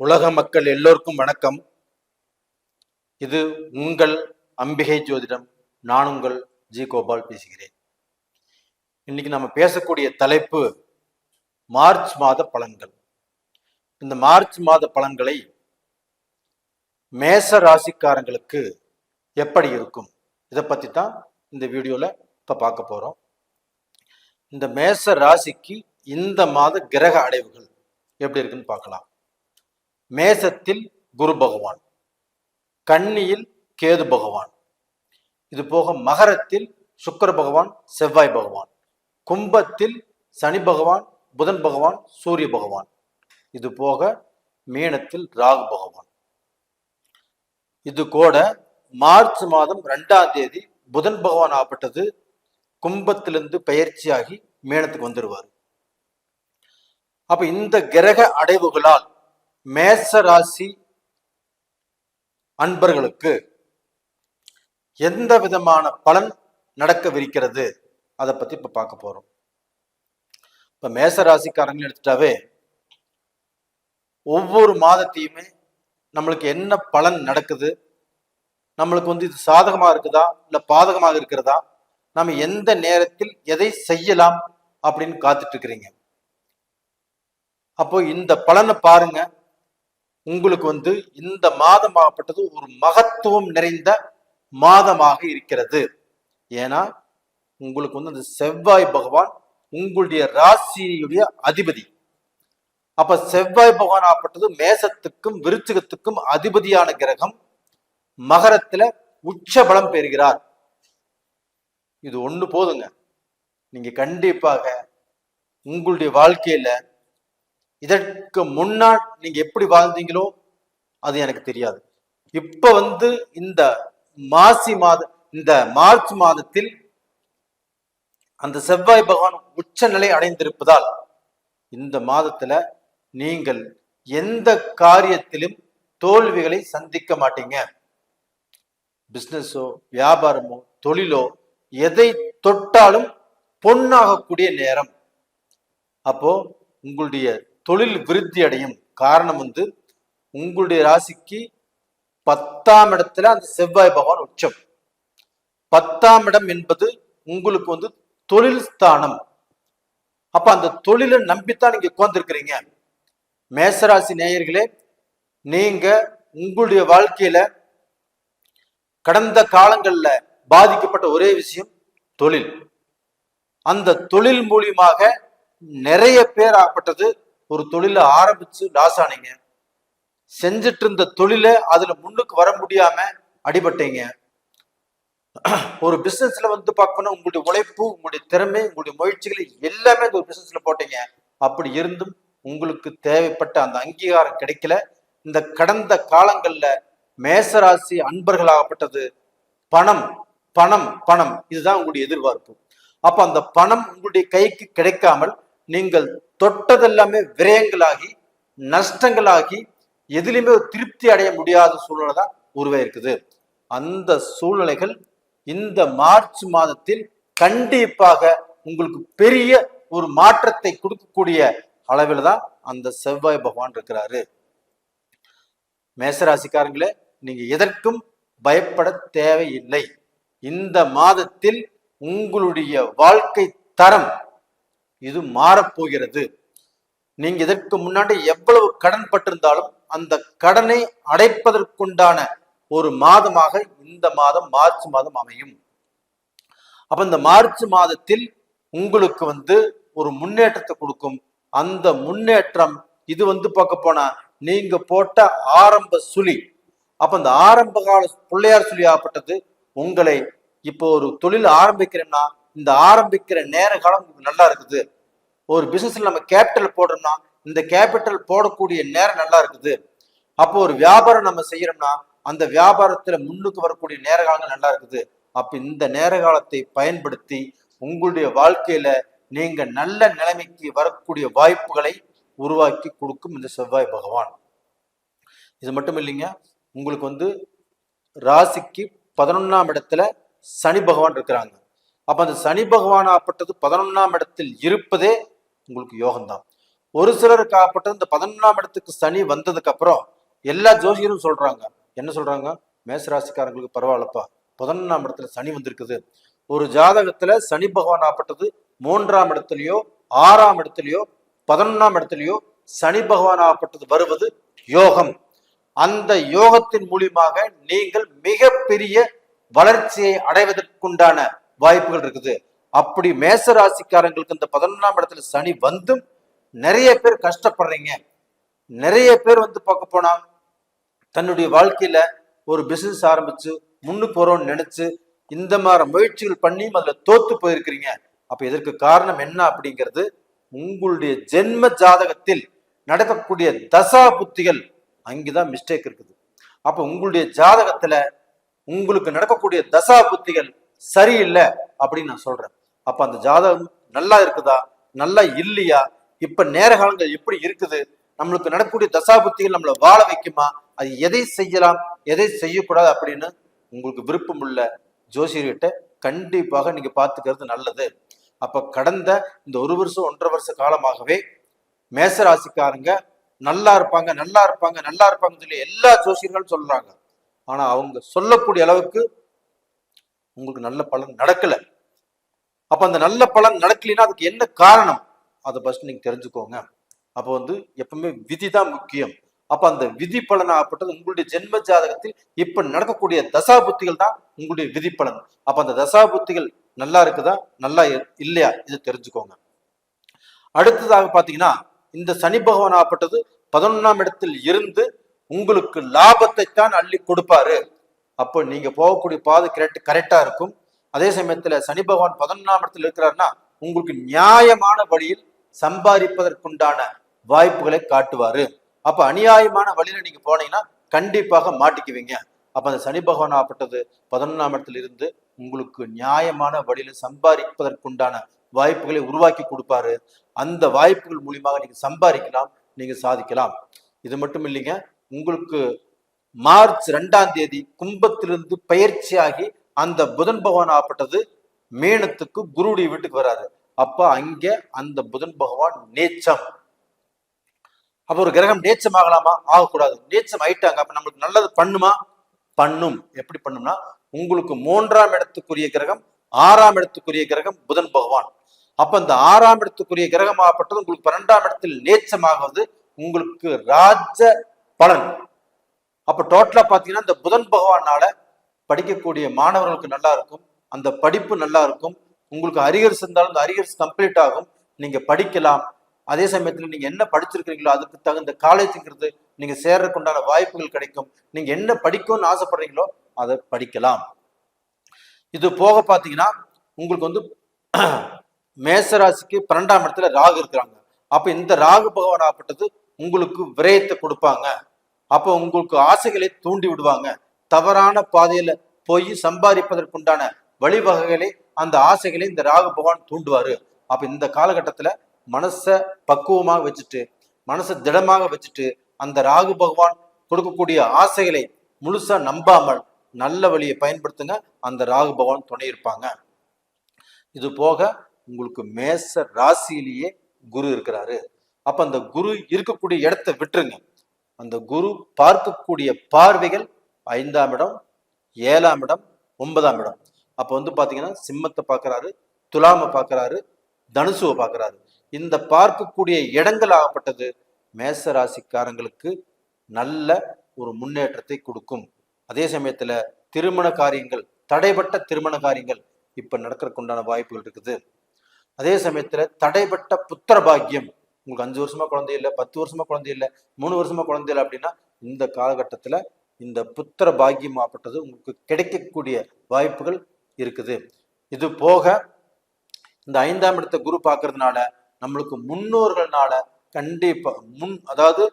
உலக மக்கள் எல்லோருக்கும் வணக்கம். இது உங்கள் அம்பிகை ஜோதிடம். நான் உங்கள் ஜி கோபால் பேசுகிறேன். இன்னைக்கு நம்ம பேசக்கூடிய தலைப்பு மார்ச் மாத பலன்கள். இந்த மார்ச் மாத பலன்களை மேச ராசிக்காரங்களுக்கு எப்படி இருக்கும், இதை பத்தி தான் இந்த வீடியோல இப்ப பார்க்க போறோம். இந்த மேச ராசிக்கு இந்த மாத கிரக அடைவுகள் எப்படி இருக்குன்னு பார்க்கலாம். மேசத்தில் குரு பகவான், கன்னியில் கேது பகவான், இது போக மகரத்தில் சுக்கிர பகவான், செவ்வாய் பகவான், கும்பத்தில் சனி பகவான், புதன் பகவான், சூரிய பகவான், இது போக மீனத்தில் ராகு பகவான். இது கூட மார்ச் மாதம் 2ஆம் தேதி புதன் பகவான் ஆப்பட்டது கும்பத்திலிருந்து பயிற்சியாகி மீனத்துக்கு வந்துடுவார். அப்ப இந்த கிரக அடைவுகளால் மேச ராசி அன்பர்களுக்கு எந்த விதமான பலன் நடக்கவிருக்கிறது, அதை பத்தி இப்ப பார்க்க போறோம். இப்ப மேச ராசிக்காரங்க எடுத்துட்டாவே ஒவ்வொரு மாதத்தையுமே நம்மளுக்கு என்ன பலன் நடக்குது, நம்மளுக்கு இது சாதகமா இருக்குதா இல்ல பாதகமாக இருக்கிறதா, நம்ம எந்த நேரத்தில் எதை செய்யலாம் அப்படின்னு காத்துட்டு இருக்கிறீங்க. அப்போ இந்த பலனை பாருங்க. உங்களுக்கு இந்த மாதமாகப்பட்டது ஒரு மகத்துவம் நிறைந்த மாதமாக இருக்கிறது. ஏன்னா உங்களுக்கு அந்த செவ்வாய் பகவான் உங்களுடைய ராசியுடைய அதிபதி. அப்ப செவ்வாய் பகவான் ஆப்பட்டது மேசத்துக்கும் விருச்சிகத்துக்கும் அதிபதியான கிரகம் மகரத்துல உச்ச பலம் பெறுகிறார். இது ஒண்ணு போதுங்க. நீங்க கண்டிப்பாக உங்களுடைய வாழ்க்கையில இதற்கு முன்னாள் நீங்க எப்படி வாழ்ந்தீங்களோ அது எனக்கு தெரியாது. இப்ப இந்த இந்த மார்ச் மாதத்தில் அந்த செவ்வாய் பகவான் உச்ச நிலை அடைந்திருப்பதால் இந்த மாதத்துல நீங்கள் எந்த காரியத்திலும் தோல்விகளை சந்திக்க மாட்டீங்க. பிசினஸோ வியாபாரமோ தொழிலோ எதை தொட்டாலும் பொன்னாகக்கூடிய நேரம். அப்போ உங்களுடைய தொழில் விருத்தி அடையும். காரணம் உங்களுடைய ராசிக்கு 10ஆம் இடத்துல அந்த செவ்வாய் பகவான் உச்சம். 10ஆம் இடம் என்பது உங்களுக்கு தொழில் ஸ்தானம். அப்ப அந்த தொழிலை நம்பித்தான் நீங்க உட்கார்ந்துருக்கிறீங்க. மேசராசி நேயர்களே, நீங்க உங்களுடைய வாழ்க்கையில கடந்த காலங்கள்ல பாதிக்கப்பட்ட ஒரே விஷயம் தொழில். அந்த தொழில் மூலியமாக நிறைய பேர் ஆப்பட்டது. ஒரு தொழிலை ஆரம்பிச்சு லாஸ் ஆனீங்க. செஞ்சிட்டு இருந்த தொழிலை அதுல முன்னுக்கு வர முடியாம அடிபட்டீங்க. ஒரு பிசினஸ்ல பார்க்கணும், உங்களுடைய உழைப்பு, உங்களுடைய திறமை, உங்களுடைய முயற்சிகளை எல்லாமே ஒரு பிசினஸ்ல போட்டீங்க. அப்படி இருந்தும் உங்களுக்கு தேவைப்பட்ட அந்த அங்கீகாரம் கிடைக்கல. இந்த கடந்த காலங்கள்ல மேசராசி அன்பர்களாகப்பட்டது பணம் பணம் பணம், இதுதான் உங்களுடைய எதிர்பார்ப்பு. அப்ப அந்த பணம் உங்களுடைய கைக்கு கிடைக்காமல் நீங்கள் தொட்டதெல்லாமே விரயங்களாகி நஷ்டங்களாகி எதிலுமே ஒரு திருப்தி அடைய முடியாத சூழ்நிலை தான் உருவாயிருக்குது. அந்த சூழ்நிலைகள் இந்த மார்ச் மாதத்தில் கண்டிப்பாக உங்களுக்கு பெரிய ஒரு மாற்றத்தை கொடுக்கக்கூடிய அளவில் தான் அந்த செவ்வாய் பகவான் இருக்கிறாரு. மேசராசிக்காரங்களே, நீங்க எதற்கும் பயப்பட தேவையில்லை. இந்த மாதத்தில் உங்களுடைய வாழ்க்கை தரம் இது மாறப்போகிறது. நீங்க இதற்கு முன்னாடி எவ்வளவு கடன் பட்டிருந்தாலும் அந்த கடனை அடைப்பதற்குண்டான ஒரு மாதமாக இந்த மாதம் மார்ச் மாதம் அமையும். அப்ப இந்த மார்ச் மாதத்தில் உங்களுக்கு ஒரு முன்னேற்றத்தை கொடுக்கும். அந்த முன்னேற்றம் இது பார்க்க போனா நீங்க போட்ட ஆரம்ப சுழி. அப்ப அந்த ஆரம்ப கால பிள்ளையார் சுழி ஆப்பட்டது உங்களை இப்போ ஒரு தொழில் ஆரம்பிக்கிறோம்னா இந்த ஆரம்பிக்கிற நேர காலம் நல்லா இருக்குது. ஒரு பிசினஸ்ல நம்ம கேபிட்டல் போடுறோம்னா இந்த கேபிட்டல் போடக்கூடிய நேரம் நல்லா இருக்குது. அப்போ ஒரு வியாபாரம் நம்ம செய்யறோம்னா அந்த வியாபாரத்துல முன்னுக்கு வரக்கூடிய நேர காலங்கள் நல்லா இருக்குது. அப்ப இந்த நேர காலத்தை பயன்படுத்தி உங்களுடைய வாழ்க்கையில நீங்க நல்ல நிலைமைக்கு வரக்கூடிய வாய்ப்புகளை உருவாக்கி கொடுக்கும் இந்த செவ்வாய் பகவான். இது மட்டும் இல்லைங்க, உங்களுக்கு ராசிக்கு 11ஆம் இடத்துல சனி பகவான் இருக்கிறாங்க. அப்ப அந்த சனி பகவான் ஆப்பட்டது 11ஆம் இடத்தில் இருப்பதே உங்களுக்கு யோகம்தான். ஒரு சிலருக்கு ஆகப்பட்டது இந்த 11ஆம் இடத்துக்கு சனி வந்ததுக்கு அப்புறம் எல்லா ஜோசியரும் சொல்றாங்க, என்ன சொல்றாங்க, மேசராசிக்காரங்களுக்கு பரவாயில்லப்பா, 11ஆம் இடத்துல சனி வந்திருக்குது. ஒரு ஜாதகத்துல சனி பகவான் ஆகப்பட்டது 3ஆம் இடத்துலயோ 6ஆம் இடத்துலயோ 11ஆம் இடத்துலயோ சனி பகவான் ஆகப்பட்டது வருவது யோகம். அந்த யோகத்தின் மூலியமாக நீங்கள் மிகப்பெரிய வளர்ச்சியை அடைவதற்குண்டான வாய்ப்புகள் இருக்குது. அப்படி மேச ராசிக்காரங்களுக்கு இந்த 11ஆம் இடத்துல சனி வந்தும் நிறைய பேர் கஷ்டப்படுறீங்க. நிறைய பேர் பார்க்க போனா தன்னுடைய வாழ்க்கையில ஒரு பிசினஸ் ஆரம்பிச்சு முன்னுக்கு போறோம்னு நினைச்சு இந்த மாதிரி முயற்சிகள் பண்ணி அதுல தோத்து போயிருக்கிறீங்க. அப்ப இதற்கு காரணம் என்ன அப்படிங்கிறது, உங்களுடைய ஜென்ம ஜாதகத்தில் நடக்கக்கூடிய தசா புத்திகள் அங்கேதான் மிஸ்டேக் இருக்குது. அப்ப உங்களுடைய ஜாதகத்துல உங்களுக்கு நடக்கக்கூடிய தசா புத்திகள் சரியில்லை அப்படின்னு நான் சொல்றேன். அப்ப அந்த ஜாதகம் நல்லா இருக்குதா நல்லா இல்லையா, இப்ப நேர காலங்கள் எப்படி இருக்குது, நம்மளுக்கு நடக்கக்கூடிய தசா புத்திகள் நம்மளை வாழ வைக்குமா, அது எதை செய்யலாம் எதை செய்யக்கூடாது அப்படின்னு உங்களுக்கு விருப்பம் உள்ள ஜோசியர்கிட்ட கண்டிப்பாக நீங்க பார்த்துக்கிறது நல்லது. அப்ப கடந்த இந்த 1 வருஷம் 1.5 வருஷ காலமாகவே மேசராசிக்காரங்க நல்லா இருப்பாங்க நல்லா இருப்பாங்க நல்லா இருப்பாங்கன்னு சொல்லி எல்லா ஜோசியர்களும் சொல்றாங்க. ஆனா அவங்க சொல்லக்கூடிய அளவுக்கு உங்களுக்கு நல்ல பலன் நடக்கல. அப்ப அந்த நல்ல பலன் நடக்கலைன்னா அதுக்கு என்ன காரணம், அதை ஃபர்ஸ்ட் நீங்க தெரிஞ்சுக்கோங்க. அப்போ எப்பவுமே விதி தான் முக்கியம். அப்ப அந்த விதி பலன் ஆகப்பட்டது உங்களுடைய ஜென்ம ஜாதகத்தில் இப்ப நடக்கக்கூடிய தசா புத்திகள் தான் உங்களுடைய விதி பலன். அப்ப அந்த தசா புத்திகள் நல்லா இருக்குதா நல்லா இல்லையா இது தெரிஞ்சுக்கோங்க. அடுத்ததாக பாத்தீங்கன்னா இந்த சனி பகவான் ஆகப்பட்டது 11ஆம் இடத்தில் இருந்து உங்களுக்கு லாபத்தை தான் அள்ளி கொடுப்பாரு. அப்போ நீங்க போகக்கூடிய பாதை கரெக்டா இருக்கும். அதே சமயத்துல சனி பகவான் 11ஆம் இடத்துல இருக்கிறாருன்னா உங்களுக்கு நியாயமான வழியில் சம்பாதிப்பதற்குண்டான வாய்ப்புகளை காட்டுவாரு. அப்ப அநியாயமான வழியில நீங்க போனீங்கன்னா கண்டிப்பாக மாட்டிக்குவீங்க. அப்ப அந்த சனி பகவான் ஆகப்பட்டது 11ஆம் இடத்துல இருந்து உங்களுக்கு நியாயமான வழியில சம்பாதிப்பதற்குண்டான வாய்ப்புகளை உருவாக்கி கொடுப்பாரு. அந்த வாய்ப்புகள் மூலியமாக நீங்க சம்பாதிக்கலாம், நீங்க சாதிக்கலாம். இது மட்டும் இல்லைங்க, உங்களுக்கு மார்ச் 2ஆம் தேதி கும்பத்திலிருந்து பயிற்சியாகி அந்த புதன் பகவான் ஆகப்பட்டது மீனத்துக்கு குருவுடைய வீட்டுக்கு வராரு. அப்ப அங்க அந்த புதன் பகவான் நேச்சம். அப்ப ஒரு கிரகம் நேச்சம் ஆகலாமா, ஆகக்கூடாது. நேச்சம் ஆயிட்டாங்க, அப்ப நம்மளுக்கு நல்லது பண்ணுமா, பண்ணும். எப்படி பண்ணும்னா உங்களுக்கு 3ஆம் இடத்துக்குரிய கிரகம் 6ஆம் இடத்துக்குரிய கிரகம் புதன் பகவான். அப்ப இந்த 6ஆம் இடத்துக்குரிய கிரகம் ஆகப்பட்டது உங்களுக்கு 12ஆம் இடத்தில் நேச்சமாகிறது உங்களுக்கு ராஜ பலன். அப்ப டோட்டலா பாத்தீங்கன்னா இந்த புதன் பகவானால படிக்கக்கூடிய மாணவர்களுக்கு நல்லா இருக்கும், அந்த படிப்பு நல்லா இருக்கும். உங்களுக்கு அரியர்ஸ் இருந்தாலும் அந்த அரியர்ஸ் கம்ப்ளீட் ஆகும், நீங்க படிக்கலாம். அதே சமயத்துல நீங்க என்ன படிச்சிருக்கீங்களோ அதுக்கு தகுந்த காலேஜுங்கிறது நீங்க சேர்றதுக்கு உண்டான வாய்ப்புகள் கிடைக்கும். நீங்க என்ன படிக்கணும்னு ஆசைப்படுறீங்களோ அதை படிக்கலாம். இது போக பாத்தீங்கன்னா உங்களுக்கு மேசராசிக்கு 12ஆம் இடத்துல ராகு இருக்கிறாங்க. அப்ப இந்த ராகு பகவான் ஆகப்பட்டது உங்களுக்கு விரயத்தை கொடுப்பாங்க. அப்போ உங்களுக்கு ஆசைகளை தூண்டி விடுவாங்க. தவறான பாதையில போய் சம்பாதிப்பதற்குண்டான வழிவகைகளை அந்த ஆசைகளை இந்த ராகு பகவான் தூண்டுவாரு. அப்ப இந்த காலகட்டத்துல மனசை பக்குவமாக வச்சுட்டு மனசை திடமாக வச்சுட்டு அந்த ராகு பகவான் கொடுக்கக்கூடிய ஆசைகளை முழுசா நம்பாமல் நல்ல வழியை பயன்படுத்துங்க. அந்த ராகு பகவான் துணை இருப்பாங்க. இது போக உங்களுக்கு மேச ராசியிலேயே குரு இருக்கிறாரு. அப்ப அந்த குரு இருக்கக்கூடிய இடத்தை விட்டுருங்க. அந்த குரு பார்க்கக்கூடிய பார்வைகள் 5ஆம் இடம் 7ஆம் இடம் 9ஆம் இடம். அப்ப பாத்தீங்கன்னா சிம்மத்தை பார்க்கிறாரு, துலாமை பார்க்கிறாரு, தனுசுவை பார்க்கிறாரு. இந்த பார்க்கக்கூடிய இடங்கள் ஆகப்பட்டது மேச ராசிக்காரங்களுக்கு நல்ல ஒரு முன்னேற்றத்தை கொடுக்கும். அதே சமயத்துல திருமண காரியங்கள், தடைப்பட்ட திருமண காரியங்கள் இப்ப நடக்கிறதுக்கு உண்டான வாய்ப்புகள் இருக்குது. அதே சமயத்துல தடைப்பட்ட புத்திர பாக்கியம், உங்களுக்கு 5 வருஷமா குழந்தை இல்லை, 10 வருஷமா குழந்தை இல்லை, 3 வருஷமா குழந்தை இல்லை அப்படின்னா இந்த காலகட்டத்துல இந்த புத்திர பாக்கியம் ஆகப்பட்டது உங்களுக்கு கிடைக்கக்கூடிய வாய்ப்புகள் இருக்குது. இது போக இந்த 5ஆம் இடத்தை குரு பார்க்கறதுனால நம்மளுக்கு முன்னோர்கள்னால கண்டிப்பா அதாவது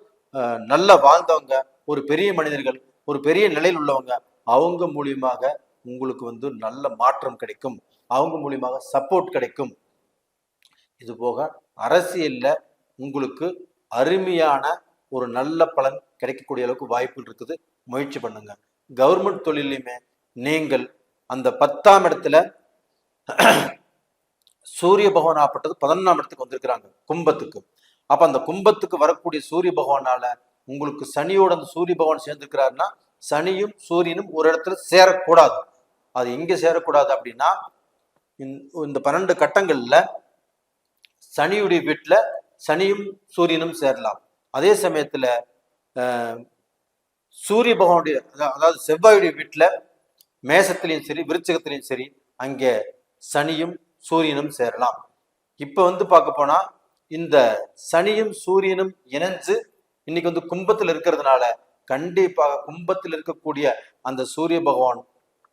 நல்ல வாழ்ந்தவங்க, ஒரு பெரிய மனிதர்கள், ஒரு பெரிய நிலையில் உள்ளவங்க, அவங்க மூலியமாக உங்களுக்கு நல்ல மாற்றம் கிடைக்கும், அவங்க மூலியமாக சப்போர்ட் கிடைக்கும். இது போக அரசியல்ல உங்களுக்கு அருமையான ஒரு நல்ல பலன் கிடைக்கக்கூடிய அளவுக்கு வாய்ப்புகள் இருக்குது. முயற்சி பண்ணுங்க. கவர்மெண்ட் தொழிலையுமே நீங்கள் அந்த 10ஆம் இடத்துல சூரிய பகவான் ஆகப்பட்டது 11ஆம் இடத்துக்கு வந்திருக்கிறாங்க கும்பத்துக்கு. அப்ப அந்த கும்பத்துக்கு வரக்கூடிய சூரிய பகவானால உங்களுக்கு சனியோட அந்த சூரிய பகவான் சேர்ந்துக்கிறாருன்னா சனியும் சூரியனும் ஒரு இடத்துல சேரக்கூடாது. அது எங்க சேரக்கூடாது அப்படின்னா இந்த 12 கட்டங்கள்ல சனியுடைய வீட்டுல சனியும் சூரியனும் சேரலாம். அதே சமயத்துல சூரிய பகவானுடைய அதாவது செவ்வாயுடைய வீட்டுல மேசத்திலையும் சரி விருச்சகத்திலையும் சரி அங்கே சனியும் சூரியனும் சேரலாம். இப்ப பார்க்க போனா இந்த சனியும் சூரியனும் இணைஞ்சு இன்னைக்கு கும்பத்தில் இருக்கிறதுனால கண்டிப்பாக கும்பத்தில் இருக்கக்கூடிய அந்த சூரிய பகவான்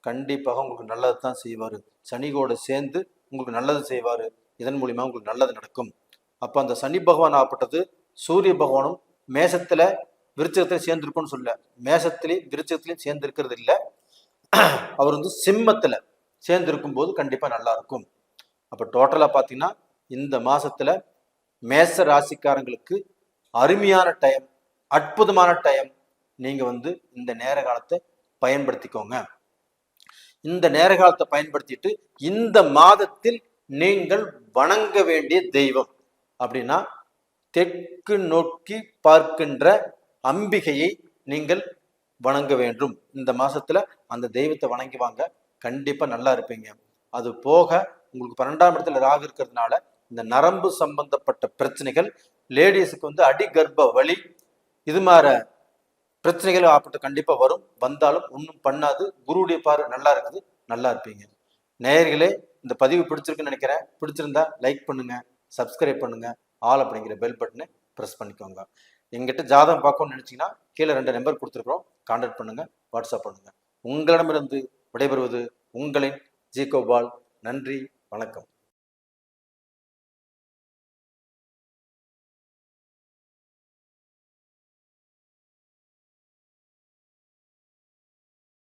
கண்டிப்பாக உங்களுக்கு நல்லது தான் செய்வாரு. சனியோட சேர்ந்து உங்களுக்கு நல்லது செய்வாரு. இதன் மூலியமா உங்களுக்கு நல்லது நடக்கும். அப்ப அந்த சனி பகவான் ஆகப்பட்டது சூரிய பகவானும் மேசத்துல விருச்சகத்துல சேர்ந்திருக்கும்னு சொல்ல, மேசத்திலையும் விருச்சகத்திலையும் சேர்ந்து இருக்கிறது இல்லை. அவர் சிம்மத்துல சேர்ந்திருக்கும் போது கண்டிப்பா நல்லா இருக்கும். அப்ப டோட்டலா பாத்தீங்கன்னா இந்த மாசத்துல மேச ராசிக்காரங்களுக்கு அருமையான டைம், அற்புதமான டைம். நீங்க இந்த நேர காலத்தை பயன்படுத்திக்கோங்க. இந்த நேர காலத்தை பயன்படுத்திட்டு இந்த மாதத்தில் நீங்கள் வணங்க வேண்டிய தெய்வம் அப்படின்னா தெற்கு நோக்கி பார்க்கின்ற அம்பிகையை நீங்கள் வணங்க வேண்டும். இந்த மாசத்துல அந்த தெய்வத்தை வணங்கி வாங்க, கண்டிப்பா நல்லா இருப்பீங்க. அது போக உங்களுக்கு 12ஆம் இடத்துல ராகு இருக்கிறதுனால இந்த நரம்பு சம்பந்தப்பட்ட பிரச்சனைகள், லேடிஸுக்கு அடிகர்ப்ப வலி, இது மாதிரி பிரச்சனைகள் ஆப்பட்டு கண்டிப்பா வரும். வந்தாலும் ஒன்றும் பண்ணாது. குருவுடைய பார்வை நல்லா இருக்குது, நல்லா இருப்பீங்க. நேயர்களே, இந்த பதிவு பிடிச்சிருக்குன்னு நினைக்கிறேன். பிடிச்சிருந்தா லைக் பண்ணுங்க, சப்ஸ்கிரைப் பண்ணுங்க, ஆல் அப்படிங்கிற பெல் பட்டனை ப்ரெஸ் பண்ணிக்கோங்க. எங்கிட்ட ஜாதகம் பார்க்கணும்னு நினைச்சீங்கன்னா கீழே 2 நம்பர் கொடுத்துருக்குறோம், கான்டாக்ட் பண்ணுங்க, வாட்ஸ்அப் பண்ணுங்க. உங்களிடமிருந்து விடைபெறுவது உங்களின் ஜி கோபால். நன்றி, வணக்கம்.